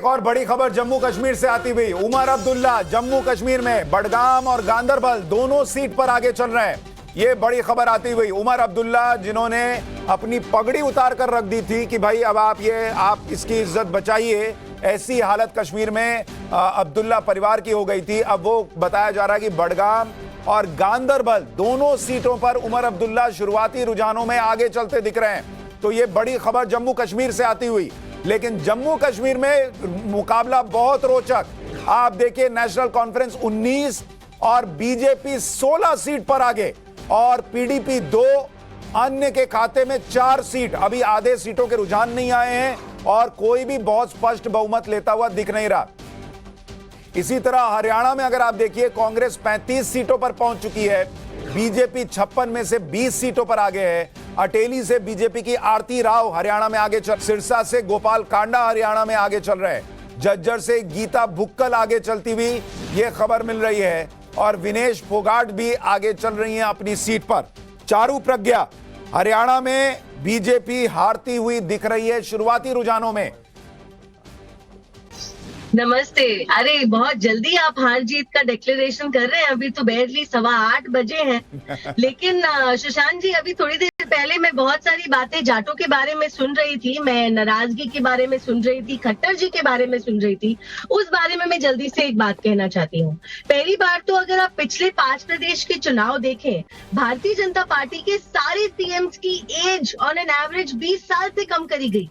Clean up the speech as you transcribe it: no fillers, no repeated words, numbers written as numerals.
और बड़ी खबर जम्मू कश्मीर से आती हुई। उमर अब्दुल्ला जम्मू कश्मीर में बडगाम और गांदरबल दोनों सीट पर आगे चल रहे हैं। ये बड़ी खबर आती हुई। उमर अब्दुल्ला जिन्होंने अपनी पगड़ी उतार कर रख दी थी कि भाई अब आप इसकी इज्जत बचाइए, ऐसी हालत कश्मीर में अब्दुल्ला परिवार की हो गई थी। अब वो बताया जा रहा है कि बडगाम और गांदरबल दोनों सीटों पर उमर अब्दुल्ला शुरुआती रुझानों में आगे चलते दिख रहे हैं। तो ये बड़ी खबर जम्मू कश्मीर से आती हुई। लेकिन जम्मू कश्मीर में मुकाबला बहुत रोचक। आप देखिए, नेशनल कॉन्फ्रेंस 19 और बीजेपी 16 सीट पर आगे और पीडीपी 2, अन्य के खाते में 4 सीट। अभी आधे सीटों के रुझान नहीं आए हैं और कोई भी बहुत स्पष्ट बहुमत लेता हुआ दिख नहीं रहा। इसी तरह हरियाणा में अगर आप देखिए, कांग्रेस 35 सीटों पर पहुंच चुकी है, बीजेपी 56 में से 20 सीटों पर आगे है। अटेली से बीजेपी की आरती राव हरियाणा में आगे चल, सिरसा से गोपाल कांडा हरियाणा में आगे चल रहे हैं, झज्जर से गीता भुक्कल आगे चलती हुई यह खबर मिल रही है और विनेश फोगाट भी आगे चल रही हैं अपनी सीट पर। चारू प्रज्ञा हरियाणा में बीजेपी हारती हुई दिख रही है शुरुआती रुझानों में। नमस्ते। अरे बहुत जल्दी आप हार जीत का डिक्लेरेशन कर रहे हैं। अभी तो बैरली 8:15 बजे हैं। लेकिन शशांक जी, अभी थोड़ी देर पहले मैं बहुत सारी बातें जाटों के बारे में सुन रही थी, मैं नाराजगी के बारे में सुन रही थी, खट्टर जी के बारे में सुन रही थी। उस बारे में मैं जल्दी से एक बात कहना चाहती हूँ। पहली बार तो अगर आप पिछले 5 प्रदेश के चुनाव देखें, भारतीय जनता पार्टी के सारे सीएम्स की एज ऑन एन एवरेज 20 साल से कम करी गई।